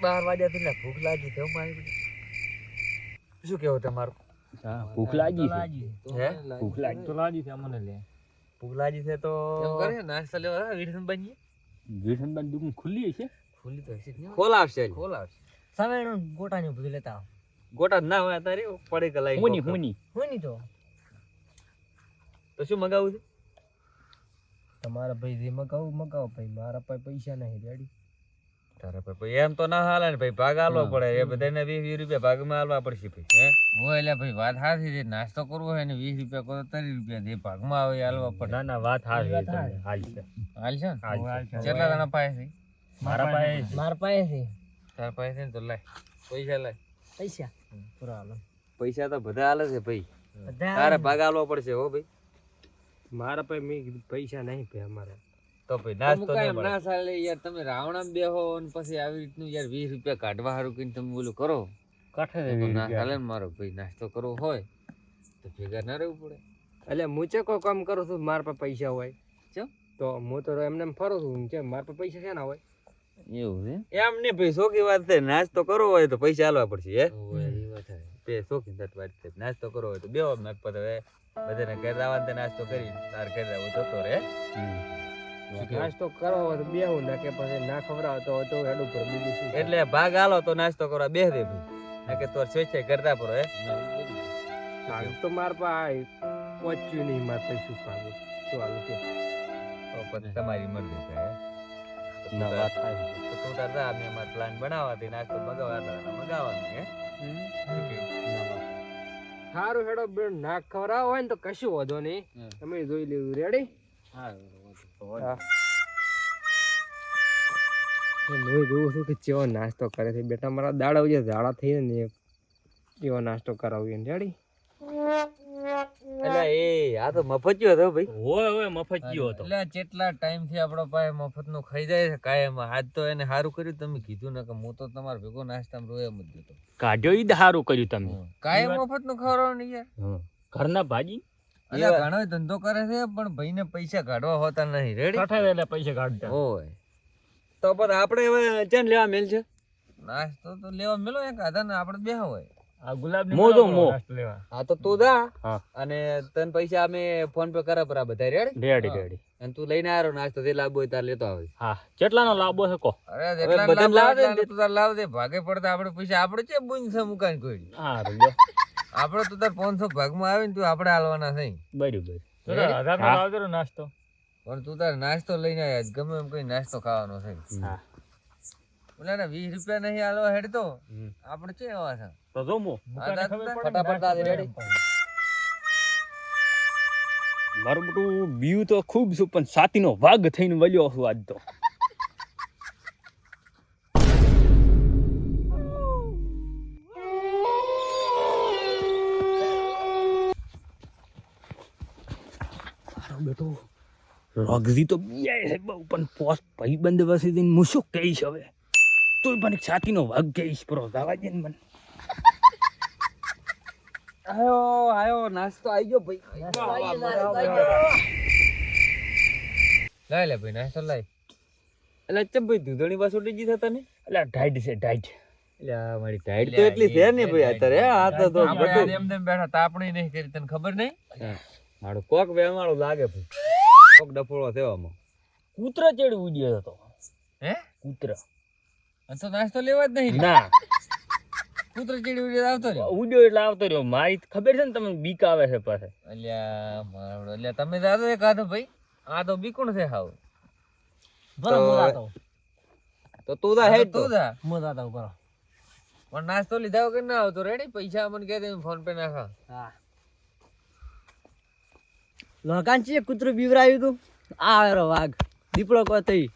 12 વાગ્યા થી ભૂખ લાગી છે મારી. શું કેવું તમારું? હા ભૂખ લાગી છે. હે ભૂખ લાગી તો લાગી છે અમને લે. ભૂખ લાગી છે તો એમ કરે નાસ્તા લેવા વિરસન બની વિરસનબાની દુકાન ખુલ્લી છે. ખુલ્લી તો હશે જ ને. ખોલાવશે સવેણ ગોટાની બધું લેતા ગોટા ના હોય તારી પડી કે લઈ હુની હોય ની તો શું મગાવું છે? તમારા ભાઈ જે મગાવો ભાઈ, મારા પાસે પૈસા નહીં રેડી. તારા પર ભાઈ એમ તો ના હાલે ને ભાઈ, ભાગ આલવો પડે. એ બધાને 20 રૂપિયા ભાગમાં આલવા પડશે ભાઈ. હે હોય એટલે ભાઈ વાત સાચી છે. નાસ્તો કરવો હોય ને 20 રૂપિયા કરો 30 રૂપિયા જે ભાગમાં આવે એ હાલવા પડે. ના ના વાત હાલ છે. હાલ છે. હાલ છે ને? હાલ છે. કેટલા જણા પાસે છે? મારા પાસે મારા પાસે છે તાર પાસે છે ને તો લાય પૈસા લાય. પૈસા પૂરા હાલો. પૈસા તો બધા હાલે છે ભાઈ, બધા તારે ભાગ આલવો પડશે હો ભાઈ. મારા પાસે મેં પૈસા નહીં ભાઈ અમારા. તો ભાઈ નાસ્તો અમુક નહીં એમ મળે. ના ચાલે યાર. તમે રાવણામાં બેહો ને પછી આવી રીતનું યાર 20 રૂપિયા કાઢવા હારું કહીને તમે બોલું કરો કાઠે તો ના ચાલે ને. મારો ભાઈ નાસ્તો કરવો હોય તો ભેગા ના રહેવું પડે. એટલે હું ચેકો કામ કરું છું, મારા પાસે પૈસા હોય ચમ? તો હું તો એમને એમ ફરું છું. કે મારા પાસે પૈસા છે ના હોય એવું છે? એમ નહીં ભાઈ, શોખી વાત છે. નાસ્તો કરવો હોય તો પૈસા આલવા પડશે. હે હોય એ વાત છે. બે શોખી વાત છે. નાસ્તો કરવો હોય તો બેવો મેં હવે બધાને ઘરે આવવાનું નાસ્તો કરી તાર ઘરે આવું જતો રે. નાસ્તો કરવો હોય તો બેહું, ના કે પછી ના ખવડાવતો હોય તો હેડ ઉપર બીજું શું. એટલે ભાગ આલો તો નાસ્તો કરવા બેહ દે ભાઈ, ના કે તોર સ્વેચ્છાએ કરતા પડો. હે ભાગ તો મારા પાસે પહોંચ્યું નહીં. મારે પછી શું ભાગું શું હાલું કે તો પછી તમારી મરજી છે. હે ના વાત હાલ છે. તો તું તાર જા, મેં અમારો પ્લાન બનાવવાથી નાસ્તો મગાવવાનો મગાવવાનું. હે શું કેવું? સારું હેડો બેન, ના ખવડાવો હોય ને તો કશું વાંધો નહીં, તમે જોઈ લેવું. રેડી? હા હું જોઉં છું કે ચેવો નાસ્તો કરે છે બેટા. મારા દાડા જે ઝાડા થઈ ને એવો નાસ્તો કરાવીએ. રેડી? એટલે એ આ તો મફતિયો હતો ભાઈ. હોય મફતિયો હતો. એટલે કેટલા ટાઈમ થી આપણો પાસે મફત નું ખાઈ જાય છે કાયમ. આજ તો એને સારું કર્યું તમે કીધું ને કે હું તો તમારે ભેગો નાસ્તામાં રોય એમ જ દેતો. કાઢ્યો ઈ સારું કર્યું તમે. કાયમ મફત નું ખવડાવવાનું નહીં યાર. ઘરના ભાજી એટલે ઘણો ધંધો કરે છે પણ ભાઈને પૈસા કાઢવા હોતા નહીં. રેડી? કાઠે એટલે પૈસા કાઢતા. હોય તો પણ આપણે હવે ચેન લેવા મેલ છે. નાસ્તો તો લેવા મેલો એક આધા ને આપણે બે હોય. આ ગુલાબ મો જો મો. લેવા. હા તો તું જા હા. અને તને પૈસા અમે ફોન પે કરા પર આ બધા રેડી. રેડી. અને તું લઈને આવ્યો નાસ્તો જે લાવવો હોય તાર લેતો આવે. હા કેટલાનો લાંબો છે કો? અરે બધાને જેટલા લાવ દે. તું તાર લાવ દે. ભાગે પડતા આપણે પૈસા આપણે છે બુન છે મુકાન કોઈ. હા આપણે તો તાર 500 ભાગમાં આવે ને તું આપણે હાલવાના છે. બરાબર. નાસ્તો પણ તું તાર નાસ્તો લઈને આવ્યા ગમે એમ કઈ નાસ્તો ખાવાનો છે. હા ઓલા ને 20 રૂપિયા નહીં હાલવા હેડ તો આપણે છે એવા છે. તો જો મો ફટાફટ તારે રેડી. મારું બધું બીયું તો ખૂબ છું પણ સાતીનો વાઘ થઈને વળ્યો છું આજ તો. મારો બેટો રગજી તો બીયાય છે બહુ પણ પોસ્ટ ભાઈબંધ વસી હું શું કહીશ હવે? તોય પણ છાતીનો વાઘ કહીશ પ્રો જવા દે ને મને. આયો નાસ્તો આવી ગયો ભાઈ. લાય લે ભાઈ નાસ્તો લાય. એટલે ચમ ભાઈ દૂધણી બસ ઉડી ગઈ તને? એટલે ઢાઈટ છે ઢાઈટ. એટલે આ મારી ટાઈટ તો એટલી છે ને ભાઈ અત્યારે. આ તો આપણે બધું એમ તેમ બેઠા તાપણી નહીં કરી તને ખબર નહીં? મારો કોક વેમાળો લાગે ભાઈ. કોક ડફોળો થયો આમાં. કૂતરા ચેડ ઉડ્યો હતો. હે કૂતરા આ તો નાસ્તો લેવા જ નહીં. ના કૂતરો ચીડી ઉડી આવતો રહ્યો. ઉડ્યો એટલે આવતો રહ્યો. મારી ખબર છે ને તમને બીક આવે છે પાસે. અલ્યા મારો અલ્યા તમે દાદો એક આધો ભાઈ. આ તો બીકુણ છે હાવ. તો તું જા હેડ તો. તું જા. મજા કરો. પણ નાસ્તો લીધા વગર ના આવતો. રેડી? પૈસા મને કહે દે ફોન પે નાખા. હા લોકાન છે કૂતરું બીવરાયું તું. આ વાઘ દીપડો કો થઈ